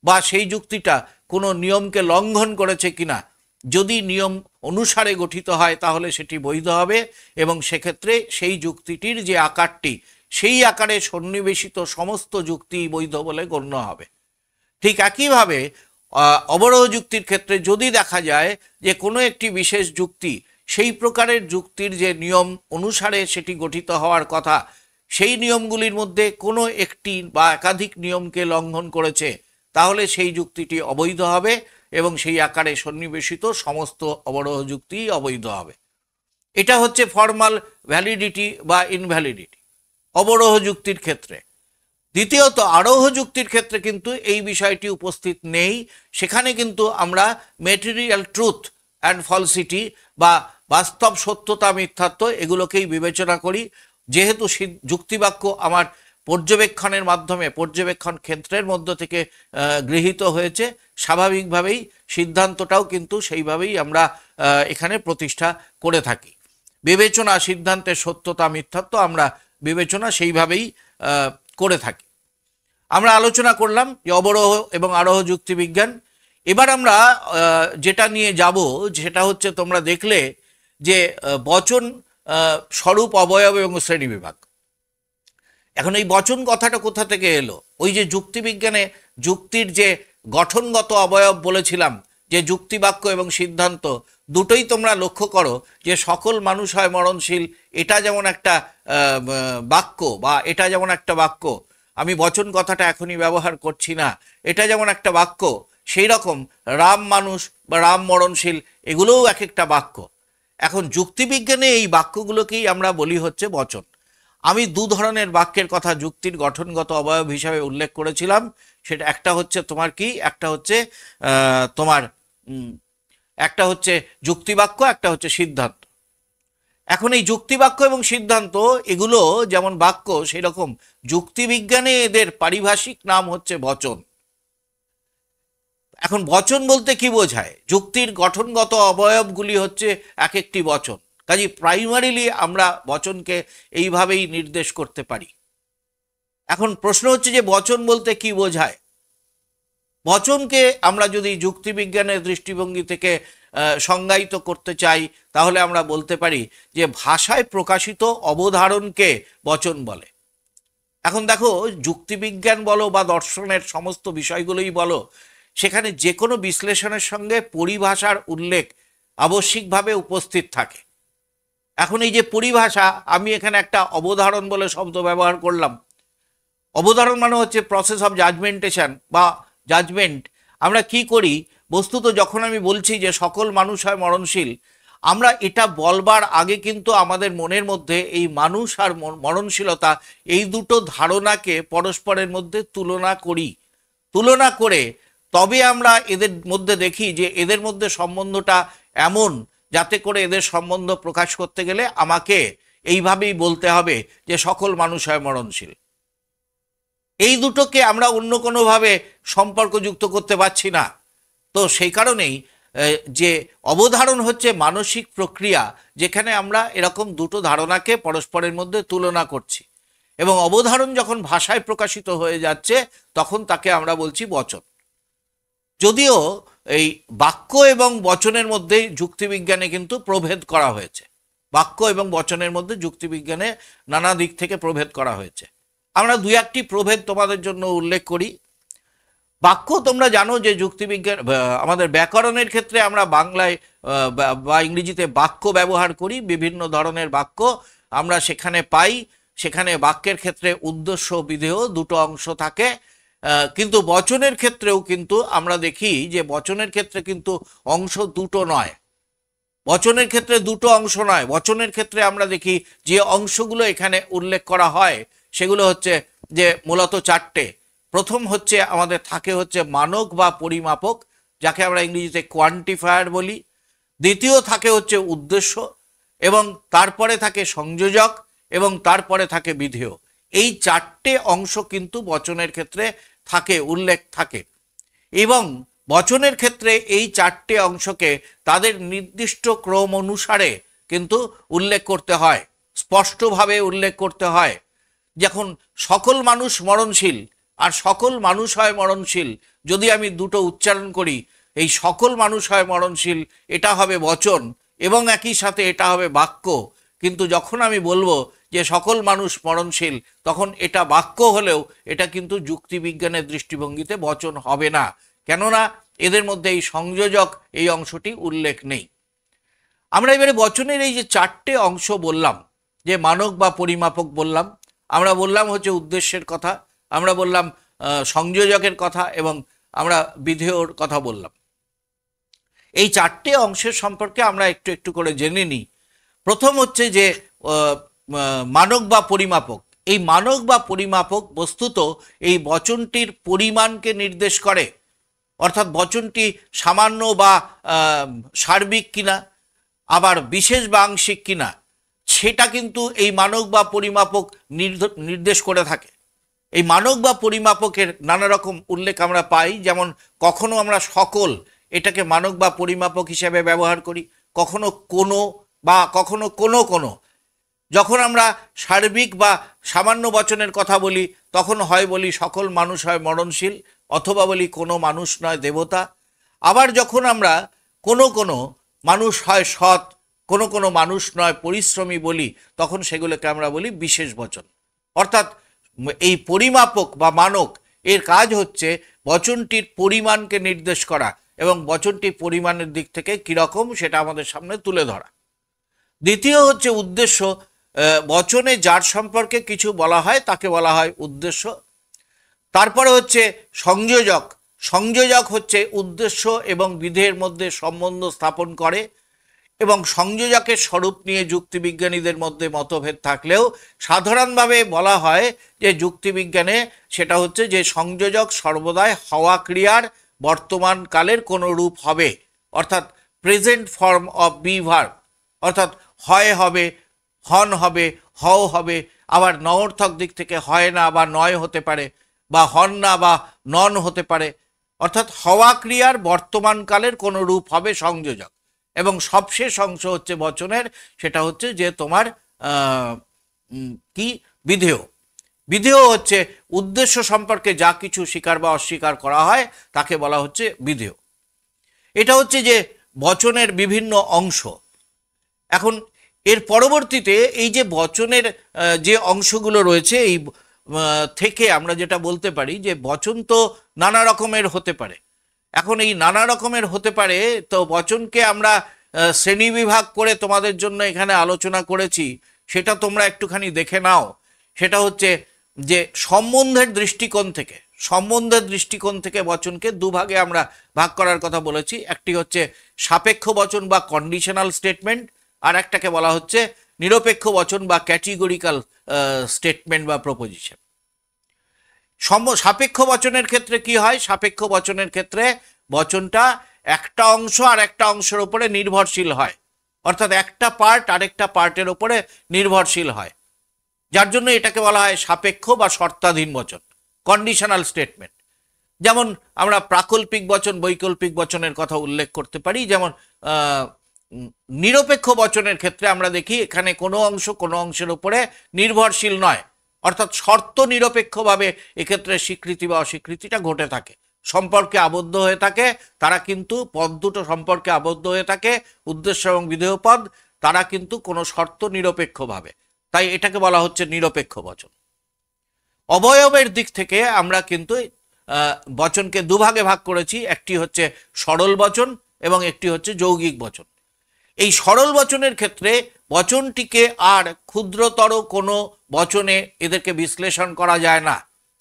বা সেই যুক্তিটা কোনো নিয়মকে লঙ্ঘন করেছে কিনা। যদি নিয়ম অনুসারে গঠিত হয় তাহলে সেটি বৈধ হবে এবং সেক্ষেত্রে সেই যুক্তিটির যে আকারটি, সেই আকারে সন্নিবেশিত সমস্ত যুক্তি বৈধ বলে গণ্য হবে। ঠিক একইভাবে অবরোহ যুক্তির ক্ষেত্রে যদি দেখা যায় যে কোনো একটি বিশেষ যুক্তি সেই প্রকারের যুক্তির যে নিয়ম অনুসারে সেটি গঠিত হওয়ার কথা, সেই নিয়মগুলির মধ্যে কোনো একটি বা একাধিক নিয়মকে লঙ্ঘন করেছে, তাহলে সেই যুক্তিটি অবৈধ হবে এবং সেই আকারে সন্নিবেশিত সমস্ত অবরোহ যুক্তি অবৈধ হবে। এটা হচ্ছে ফর্মাল ভ্যালিডিটি বা ইনভ্যালিডিটি অবরোহ যুক্তির ক্ষেত্রে। দ্বিতীয়ত আরোহ যুক্তির ক্ষেত্রে কিন্তু এই বিষয়টি উপস্থিত নেই। সেখানে কিন্তু আমরা ম্যাটেরিয়াল ট্রুথ অ্যান্ড ফলসিটি বা বাস্তব সত্যতা মিথ্যাত্ব এগুলোকেই বিবেচনা করি। যেহেতু যুক্তিবাক্য আমার পর্যবেক্ষণের মাধ্যমে পর্যবেক্ষণ ক্ষেত্রের মধ্য থেকে গৃহীত হয়েছে, স্বাভাবিকভাবেই সিদ্ধান্তটাও কিন্তু সেইভাবেই আমরা এখানে প্রতিষ্ঠা করে থাকি। বিবেচনা সিদ্ধান্তের সত্যতা মিথ্যাত্ব আমরা বিবেচনা সেইভাবেই করে থাকি। আমরা আলোচনা করলাম যে অবরোহ এবং আরোহ যুক্তিবিজ্ঞান। এবার আমরা যেটা নিয়ে যাব সেটা হচ্ছে তোমরা দেখলে যে বচন, স্বরূপ, অবয়ব এবং শ্রেণীবিভাগ। এখন এই বচন কথাটা কোথা থেকে এলো? ওই যে যুক্তিবিজ্ঞানে যুক্তির যে গঠনগত অবয়ব বলেছিলাম, যে যুক্তিবাক্য এবং সিদ্ধান্ত দুটোই তোমরা লক্ষ্য করো যে সকল মানুষ হয় মরণশীল, এটা যেমন একটা বাক্য বা এটা যেমন একটা বাক্য, আমি বচন কথাটা এখনই ব্যবহার করছি না, এটা যেমন একটা বাক্য, সেই রকম রাম মানুষ বা রাম মরণশীল এগুলোও এক একটা বাক্য। এখন যুক্তিবিজ্ঞানে এই বাক্যগুলোকেই আমরা বলি হচ্ছে বচন। আমি দু ধরনের বাক্যের কথা যুক্তির গঠনগত অবয়ব হিসাবে উল্লেখ করেছিলাম। সেটা একটা হচ্ছে তোমার কি, একটা হচ্ছে যুক্তিবাক্য, একটা হচ্ছে সিদ্ধান্ত। এখন এই যুক্তিবাক্য এবং সিদ্ধান্ত এগুলো যেমন বাক্য, সেই রকম যুক্তিবিজ্ঞানে এদের পারিভাষিক নাম হচ্ছে বচন। এখন বচন বলতে কি বোঝায়? যুক্তির গঠনগত অবয়বগুলি হচ্ছে এক একটি বচন। কাজে প্রাইমারিলি আমরা বচনকে এইভাবেই নির্দেশ করতে পারি। এখন প্রশ্ন হচ্ছে যে বচন বলতে কি বোঝায়? বচনকে আমরা যদি যুক্তিবিজ্ঞানের দৃষ্টিভঙ্গি থেকে সংজ্ঞায়িত করতে চাই তাহলে আমরা বলতে পারি যে ভাষায় প্রকাশিত অবধারণকে বচন বলে। এখন দেখো, যুক্তিবিজ্ঞান বলো বা দর্শনের সমস্ত বিষয়গুলোই বলো, সেখানে যে কোনো বিশ্লেষণের সঙ্গে পরিভাষার উল্লেখ আবশ্যিকভাবে উপস্থিত থাকে। এখন এই যে পরিভাষা, আমি এখানে একটা অবধারণ বলে শব্দ ব্যবহার করলাম। অবধারণ মানে হচ্ছে প্রসেস অফ জাজমেন্টেশন বা জাজমেন্ট। আমরা কি করি, বস্তুত যখন আমি বলছি যে সকল মানুষ হয় মরণশীল, আমরা এটা বলবার আগে কিন্তু আমাদের মনের মধ্যে এই মানুষ আর মরণশীলতা, এই দুটো ধারণাকে পরস্পরের মধ্যে তুলনা করে তবে আমরা এদের মধ্যে দেখি যে এদের মধ্যে সম্বন্ধটা এমন, যাতে করে এদের সম্বন্ধ প্রকাশ করতে গেলে আমাকে এইভাবেই বলতে হবে যে সকল মানুষ হয় মরণশীল। এই দুটোকে আমরা অন্য কোনোভাবে সম্পর্কযুক্ত করতে পারছি না। তো সেই কারণেই যে অবধারণ হচ্ছে মানসিক প্রক্রিয়া, যেখানে আমরা এরকম দুটো ধারণাকে পরস্পরের মধ্যে তুলনা করছি, এবং অবধারণ যখন ভাষায় প্রকাশিত হয়ে যাচ্ছে তখন তাকে আমরা বলছি বচন। যদিও এই বাক্য এবং বচনের মধ্যে যুক্তিবিজ্ঞানে কিন্তু প্রভেদ করা হয়েছে, বাক্য এবং বচনের মধ্যে যুক্তিবিজ্ঞানে নানা দিক থেকে প্রভেদ করা হয়েছে। আমরা দুই একটি প্রভেদ তোমাদের জন্য উল্লেখ করি। বাক্য, তোমরা জানো যে যুক্তিবিজ্ঞান, আমাদের ব্যাকরণের ক্ষেত্রে আমরা বাংলায় বা ইংরেজিতে বাক্য ব্যবহার করি, বিভিন্ন ধরনের বাক্য আমরা সেখানে পাই। সেখানে বাক্যের ক্ষেত্রে উদ্দেশ্য বিধেয় দুটো অংশ থাকে, কিন্তু বচনের ক্ষেত্রেও কিন্তু আমরা দেখি যে বচনের ক্ষেত্রে কিন্তু অংশ দুটো নয়, বচনের ক্ষেত্রে দুটো অংশ নয়। বচনের ক্ষেত্রে আমরা দেখি যে অংশগুলো এখানে উল্লেখ করা হয় সেগুলো হচ্ছে যে মূলত চারটে। প্রথম হচ্ছে আমাদের থাকে হচ্ছে মানক বা পরিমাপক, যাকে আমরা ইংরেজিতে কোয়ান্টিফায়ার বলি। দ্বিতীয় থাকে হচ্ছে উদ্দেশ্য, এবং তারপরে থাকে সংযোজক, এবং তারপরে থাকে বিধেয়। এই চারটে অংশ কিন্তু বচনের ক্ষেত্রে থাকে, উল্লেখ থাকে। এবং বচনের ক্ষেত্রে এই চারটে অংশকে তাদের নির্দিষ্ট ক্রম অনুসারে কিন্তু উল্লেখ করতে হয়, স্পষ্টভাবে উল্লেখ করতে হয়। যখন সকল মানুষ মরণশীল আর সকল মানুষ হয় মরণশীল, যদি আমি দুটো উচ্চারণ করি, এই সকল মানুষ হয় মরণশীল এটা হবে বচন এবং একই সাথে এটা হবে বাক্য। কিন্তু যখন আমি বলবো যে সকল মানুষ মরণশীল, তখন এটা বাক্য হলেও এটা কিন্তু যুক্তিবিজ্ঞানের দৃষ্টিভঙ্গিতে বচন হবে না, কেননা এদের মধ্যে এই সংযোজক এই অংশটি উল্লেখ নেই। আমরা এবারে বচনের এই যে চারটে অংশ বললাম, যে মানক বা পরিমাপক বললাম, আমরা বললাম হচ্ছে উদ্দেশ্যের কথা, আমরা বললাম সংযোজকের কথা, এবং আমরা বিধেয়র কথা বললাম। এই চারটে অংশের সম্পর্কে আমরা একটু একটু করে জেনে নিই। প্রথম হচ্ছে যে মানক বা পরিমাপক। এই মানক বা পরিমাপক বস্তুত এই বচনটির পরিমাণকে নির্দেশ করে, অর্থাৎ বচনটি সামান্য বা সার্বিক কিনা, আবার বিশেষ বা আংশিক কিনা, সেটা কিন্তু এই মানক বা পরিমাপক নির্দেশ করে থাকে। এই মানক বা পরিমাপকের নানা রকম উল্লেখ আমরা পাই, যেমন কখনো আমরা সকল এটাকে মানক বা পরিমাপক হিসেবে ব্যবহার করি, কখনো কোনো বা কখনো কোনো। যখন আমরা সার্বিক বা সামান্য বচনের কথা বলি তখন হয় বলি সকল মানুষ হয় মরণশীল, অথবা বলি কোনো মানুষ নয় দেবতা। আবার যখন আমরা কোনো মানুষ হয় সৎ, কোনো মানুষ নয় পরিশ্রমী বলি, তখন সেগুলোকে আমরা বলি বিশেষ বচন। অর্থাৎ এই পরিমাপক বা মানক এর কাজ হচ্ছে বচনটির পরিমাণকে নির্দেশ করা এবং বচনটির পরিমাণের দিক থেকে কীরকম সেটা আমাদের সামনে তুলে ধরা। দ্বিতীয় হচ্ছে উদ্দেশ্য। বচনে যার সম্পর্কে কিছু বলা হয় তাকে বলা হয় উদ্দেশ্য। তারপরে হচ্ছে সংযোজক। সংযোজক হচ্ছে উদ্দেশ্য এবং বিধেয়ের মধ্যে সম্বন্ধ স্থাপন করে, এবং সংযোজকের স্বরূপ নিয়ে যুক্তিবিজ্ঞানীদের মধ্যে মতভেদ থাকলেও সাধারণভাবে বলা হয় যে যুক্তিবিজ্ঞানে সেটা হচ্ছে যে সংযোজক সর্বদাই হওয়া ক্রিয়ার বর্তমান কালের কোনো রূপ হবে, অর্থাৎ present form of be verb, অর্থাৎ হয় হবে, হন হবে, হও হবে। আবার নঅর্থক দিক থেকে হয় না বা নয় হতে পারে, বা হন না বা নন হতে পারে। অর্থাৎ হওয়া ক্রিয়ার বর্তমানকালের কোনো রূপ হবে সংযোজক। এবং সবশেষ অংশ হচ্ছে বচনের, সেটা হচ্ছে যে তোমার কি বিধেয়। বিধেয় হচ্ছে উদ্দেশ্য সম্পর্কে যা কিছু স্বীকার বা অস্বীকার করা হয় তাকে বলা হচ্ছে বিধেয়। এটা হচ্ছে যে বচনের বিভিন্ন অংশ। এখন এর পরবর্তীতে এই যে বচনের যে অংশগুলো রয়েছে, এই থেকে আমরা যেটা বলতে পারি যে বচন তো নানা রকমের হতে পারে। এখন এই নানা রকমের হতে পারে, তো বচনকে আমরা শ্রেণীবিভাগ করে তোমাদের জন্য এখানে আলোচনা করেছি, সেটা তোমরা একটুখানি দেখে নাও। সেটা হচ্ছে যে সম্বন্ধের দৃষ্টিকোণ থেকে বচনকে দুভাগে আমরা ভাগ করার কথা বলেছি। একটি হচ্ছে সাপেক্ষ বচন বা কন্ডিশনাল স্টেটমেন্ট, আর একটাকে বলা হচ্ছে নিরপেক্ষ বচন বা ক্যাটেগরিক্যাল স্টেটমেন্ট বা প্রপোজিশন। সাপেক্ষ বচনের ক্ষেত্রে কি হয়? সাপেক্ষ বচনের ক্ষেত্রে বচনটা একটা অংশ আর একটা অংশের উপরে নির্ভরশীল হয়, অর্থাৎ একটা পার্ট আরেকটা পার্টের উপরে নির্ভরশীল হয়, যার জন্য এটাকে বলা হয় সাপেক্ষ বা শর্তাধীন বচন, কন্ডিশনাল স্টেটমেন্ট। যেমন আমরা প্রাকল্পিক বচন, বৈকল্পিক বচনের কথা উল্লেখ করতে পারি। যেমন নিরপেক্ষ বচনের ক্ষেত্রে আমরা দেখি এখানে কোনো অংশ কোনো অংশের উপরে নির্ভরশীল নয়, অর্থাৎ শর্ত নিরপেক্ষভাবে এক্ষেত্রে স্বীকৃতি বা অস্বীকৃতিটা ঘটে থাকে, সম্পর্কে আবদ্ধ হয়ে থাকে। তারা কিন্তু পদ দুটো সম্পর্কে আবদ্ধ হয়ে থাকে, উদ্দেশ্য এবং বিধেয় পদ, তারা কিন্তু কোনো শর্ত নিরপেক্ষভাবে, তাই এটাকে বলা হচ্ছে নিরপেক্ষ বচন। অবয়বের দিক থেকে আমরা কিন্তু বচনকে দুভাগে ভাগ করেছি, একটি হচ্ছে সরল বচন এবং একটি হচ্ছে যৌগিক বচন। এই সরল বচনের ক্ষেত্রে বচনটিকে আর ক্ষুদ্রতর কোনো বচনে এদেরকে বিশ্লেষণ করা যায় না।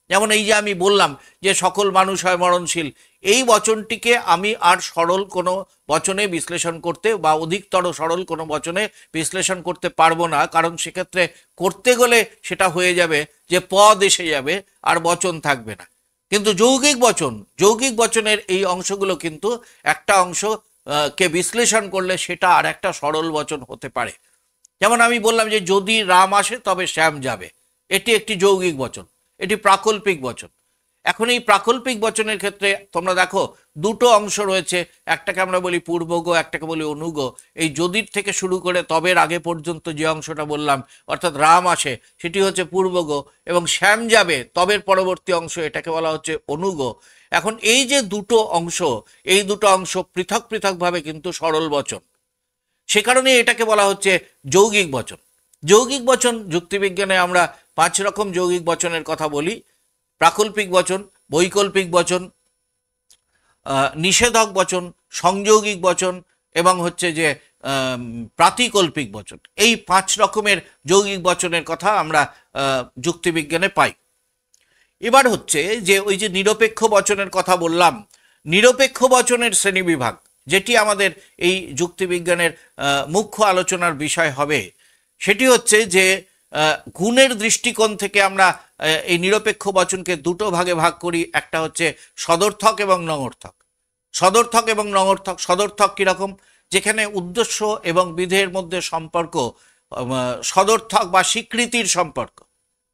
যেমন এই যে আমি বললাম যে সকল মানুষ হয় মরণশীল, এই বচনটিকে আমি আর সরল কোনো বচনে বিশ্লেষণ করতে বা অধিকতর সরল কোনো বচনে বিশ্লেষণ করতে পারবো না, কারণ সেক্ষেত্রে করতে গেলে সেটা হয়ে যাবে যে পদ এসে যাবে আর বচন থাকবে না। কিন্তু যৌগিক বচনের এই অংশগুলো কিন্তু একটা অংশ কে বিশ্লেষণ করলে সেটা আর একটা সরল বচন হতে পারে। যেমন আমি বললাম যে যদি রাম আসে তবে শ্যাম যাবে, এটি একটি যৌগিক বচন, এটি প্রাকল্পিক বচন। এখন এই প্রাকল্পিক বচনের ক্ষেত্রে তোমরা দেখো দুটো অংশ রয়েছে, একটাকে আমরা বলি পূর্বগ, একটাকে বলি অনুগ। এই যদির থেকে শুরু করে তবের আগে পর্যন্ত যে অংশটা বললাম, অর্থাৎ রাম আসে, সেটি হচ্ছে পূর্বগ, এবং শ্যাম যাবে তবের পরবর্তী অংশ, এটাকে বলা হচ্ছে অনুগ। এখন এই যে এই দুটো অংশ পৃথক পৃথকভাবে কিন্তু সরল বচন, সে কারণে এটাকে বলা হচ্ছে যৌগিক বচন। যৌগিক বচন যুক্তিবিজ্ঞানে আমরা 5 রকম যৌগিক বচনের কথা বলি: প্রাকল্পিক বচন, বৈকল্পিক বচন, নিষেধক বচন, সংযৌগিক বচন এবং হচ্ছে যে প্রাতিকল্পিক বচন। এই 5 রকমের যৌগিক বচনের কথা আমরা যুক্তিবিজ্ঞানে পাই। এবার হচ্ছে যে ওই যে নিরপেক্ষ বচনের কথা বললাম, নিরপেক্ষ বচনের শ্রেণীবিভাগ, যেটি আমাদের এই যুক্তিবিজ্ঞানের মুখ্য আলোচনার বিষয় হবে, সেটি হচ্ছে যে গুণের দৃষ্টিকোণ থেকে আমরা এই নিরপেক্ষ বচনকে দুটো ভাগে ভাগ করি। একটা হচ্ছে সদর্থক এবং নঙর্থক। সদর্থক কীরকম? যেখানে উদ্দেশ্য এবং বিধেয়ের মধ্যে সম্পর্ক সদর্থক বা স্বীকৃতির সম্পর্ক,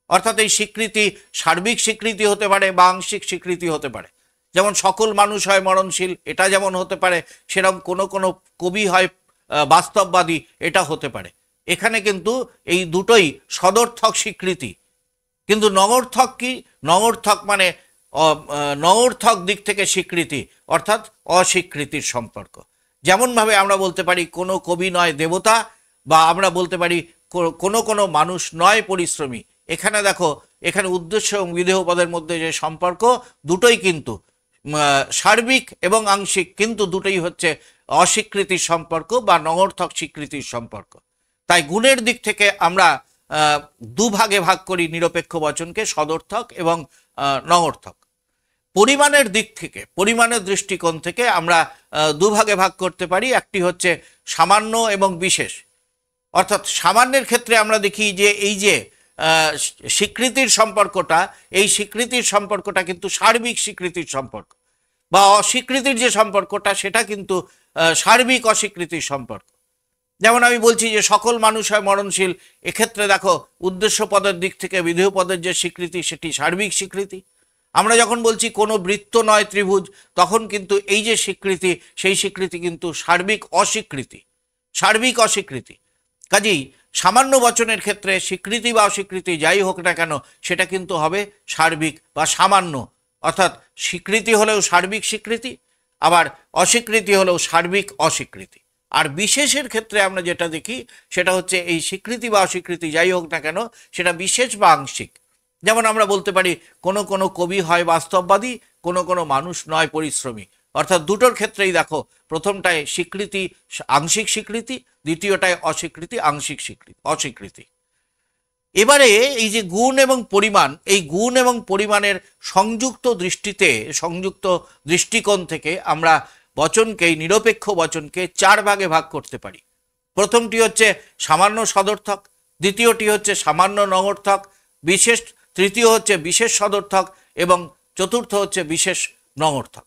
অর্থাৎ এই স্বীকৃতি সার্বিক স্বীকৃতি হতে পারে বা আংশিক স্বীকৃতি হতে পারে। যেমন সকল মানুষ হয় মরণশীল, এটা যেমন হতে পারে, সেরকম কোনো কবি হয় বাস্তববাদী, এটা হতে পারে। এখানে কিন্তু এই দুটোই সদর্থক স্বীকৃতি। কিন্তু নঙর্থক কি? নঙর্থক মানে নঙর্থক দিক থেকে স্বীকৃতি, অর্থাৎ অস্বীকৃতির সম্পর্ক। যেমনভাবে আমরা বলতে পারি কোনো কবি নয় দেবতা, বা আমরা বলতে পারি কোনো মানুষ নয় পরিশ্রমী। এখানে দেখো, এখানে উদ্দেশ্য এবং বিধেয় পদের মধ্যে যে সম্পর্ক, দুটোই কিন্তু সার্বিক এবং আংশিক, কিন্তু দুটোই হচ্ছে অস্বীকৃতির সম্পর্ক বা নঙর্থক স্বীকৃতির সম্পর্ক। তাই গুণের দিক থেকে আমরা দুভাগে ভাগ করি নিরপেক্ষ বচনকে, সদর্থক এবং নঙর্থক। পরিমাণের দিক থেকে, পরিমাণের দৃষ্টিকোণ থেকে আমরা দুভাগে ভাগ করতে পারি। একটি হচ্ছে সামান্য এবং বিশেষ। অর্থাৎ সামান্যের ক্ষেত্রে আমরা দেখি যে এই যে স্বীকৃতির সম্পর্কটা, এই স্বীকৃতির সম্পর্কটা কিন্তু সার্বিক স্বীকৃতির সম্পর্ক, বা অস্বীকৃতির যে সম্পর্কটা সেটা কিন্তু সার্বিক অস্বীকৃতির সম্পর্ক। যেমন আমি বলছি যে সকল মানুষ হয় মরণশীল, এক্ষেত্রে দেখো উদ্দেশ্য পদের দিক থেকে বিধেয় পদের যে স্বীকৃতি, সেটি সার্বিক স্বীকৃতি। আমরা যখন বলছি কোনো বৃত্ত নয় ত্রিভুজ, তখন কিন্তু এই যে স্বীকৃতি, সেই স্বীকৃতি কিন্তু সার্বিক অস্বীকৃতি। কাজেই সামান্য বচনের ক্ষেত্রে স্বীকৃতি বা অস্বীকৃতি যাই হোক না কেন, সেটা কিন্তু হবে সার্বিক বা সামান্য, অর্থাৎ স্বীকৃতি হলেও সার্বিক স্বীকৃতি, আবার অস্বীকৃতি হলেও সার্বিক অস্বীকৃতি। আর বিশেষের ক্ষেত্রে আমরা যেটা দেখি সেটা হচ্ছে এই স্বীকৃতি বা অস্বীকৃতি যাই হোক না কেন, সেটা বিশেষ বা আংশিক। যেমন আমরা বলতে পারি কোনো কোনো কবি হয় বাস্তববাদী, কোনো কোনো মানুষ নয় পরিশ্রমী। অর্থাৎ দুটোর ক্ষেত্রেই দেখো, প্রথমটায় স্বীকৃতি আংশিক স্বীকৃতি, দ্বিতীয়টায় অস্বীকৃতি আংশিক অস্বীকৃতি। এবারে এই যে গুণ এবং পরিমাণ, এই গুণ এবং পরিমাণের সংযুক্ত দৃষ্টিতে, সংযুক্ত দৃষ্টিকোণ থেকে আমরা বচনকে, এই নিরপেক্ষ বচনকে 4 ভাগে ভাগ করতে পারি। প্রথমটি হচ্ছে সামান্য সদর্থক, দ্বিতীয়টি হচ্ছে সামান্য নঙর্থক, তৃতীয় হচ্ছে বিশেষ সদর্থক এবং চতুর্থ হচ্ছে বিশেষ নঙর্থক।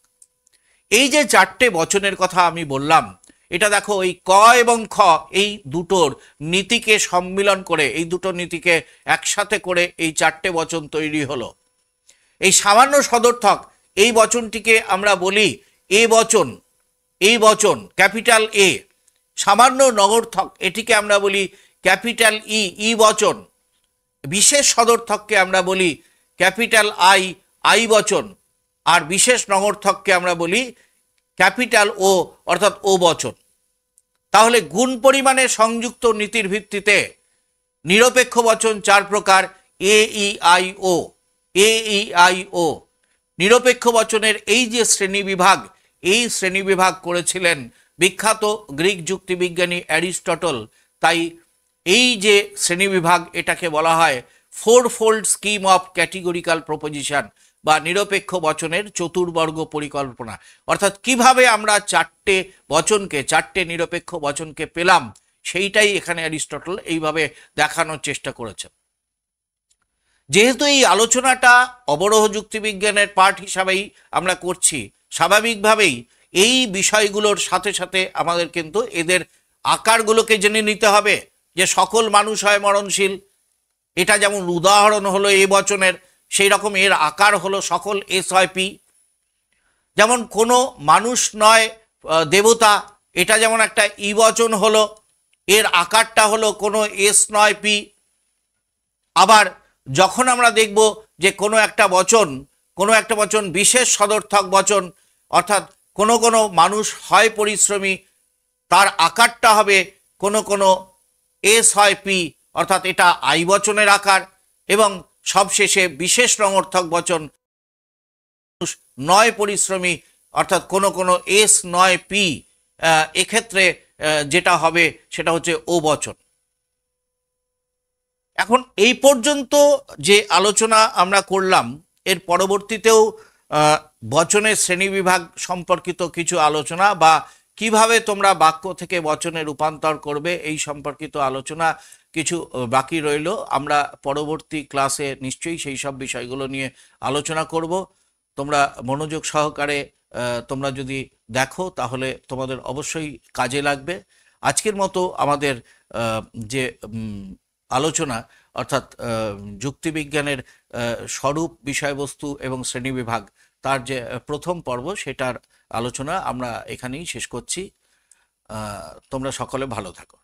এই যে 4টে বচনের কথা আমি বললাম, এটা দেখো এই ক এবং খ এই দুটোর নীতিকে সম্মিলন করে, এই দুটো নীতিকে একসাথে করে এই 4টে বচন তৈরি হলো। এই সামান্য সদর্থক এই বচনটিকে আমরা বলি এ বচন, এই বচন ক্যাপিটাল এ। সামান্য নগর্থক এটিকে আমরা বলি ক্যাপিটাল ই বচন। বিশেষ সদর্থককে আমরা বলি ক্যাপিটাল আই বচন। আর বিশেষ নগর্থককে আমরা বলি ক্যাপিটাল ও অর্থাৎ ও বচন। তাহলে গুণ পরিমাণের সংযুক্ত নীতির ভিত্তিতে নিরপেক্ষ বচন 4 প্রকার, এ ই আই ও। নিরপেক্ষ বচনের এই যে শ্রেণীবিভাগ, এই শ্রেণীবিভাগ করেছিলেন বিখ্যাত গ্রিক যুক্তিবিজ্ঞানী অ্যারিস্টটল। তাই এই যে শ্রেণীবিভাগ, এটাকে বলা হয় 4-fold scheme of categorical proposition বা নিরপেক্ষ বচনের চতুর্বর্গ পরিকল্পনা। অর্থাৎ কিভাবে আমরা 4টে বচনকে, 4টে নিরপেক্ষ বচনকে পেলাম, সেইটাই এখানে অ্যারিস্টটল এইভাবে দেখানোর চেষ্টা করেছেন। যেহেতু এই আলোচনাটা অবরোহ যুক্তিবিজ্ঞানের পার্ট হিসাবেই আমরা করছি, স্বাভাবিকভাবেই এই বিষয়গুলোর সাথে সাথে আমাদের কিন্তু এদের আকারগুলোকে জেনে নিতে হবে। যে সকল মানুষ হয় মরণশীল, এটা যেমন উদাহরণ হলো এ বচনের, সেই রকম এর আকার হলো সকল এস হয় পি। যেমন কোনো মানুষ নয় দেবতা, এটা যেমন একটা ই বচন হলো, এর আকারটা হলো কোনো এস নয় পি। আবার যখন আমরা দেখব যে কোনো একটা বচন বিশেষ সদর্থক বচন, অর্থাৎ কোনো কোনো মানুষ হয় পরিশ্রমী, তার আকারটা হবে কোনো কোনো এস হয় পি, অর্থাৎ এটা আই বচনের আকার। এবং সবশেষে বিশেষ নঙর্থক বচন নয় পরিশ্রমী, অর্থাৎ কোনো কোনো এস নয় পি, এক্ষেত্রে যেটা হবে সেটা হচ্ছে ও বচন। এখন এই পর্যন্ত যে আলোচনা আমরা করলাম, এর পরবর্তীতেও বচনের শ্রেণীবিভাগ সম্পর্কিত কিছু আলোচনা বা কিভাবে তোমরা বাক্য থেকে বচনে রূপান্তর করবে এই সম্পর্কিত আলোচনা কিছু বাকি রইল। আমরা পরবর্তী ক্লাসে নিশ্চয়ই সেই সব বিষয়গুলো নিয়ে আলোচনা করব। তোমরা মনোযোগ সহকারে তোমরা যদি দেখো তাহলে তোমাদের অবশ্যই কাজে লাগবে। আজকের মতো আমাদের যে আলোচনা, অর্থাৎ যুক্তিবিজ্ঞানের স্বরূপ, বিষয়বস্তু এবং শ্রেণীবিভাগ, তার যে প্রথম পর্ব, সেটার আলোচনা আমরা এখানেই শেষ করছি। তোমরা সকলে ভালো থাকো।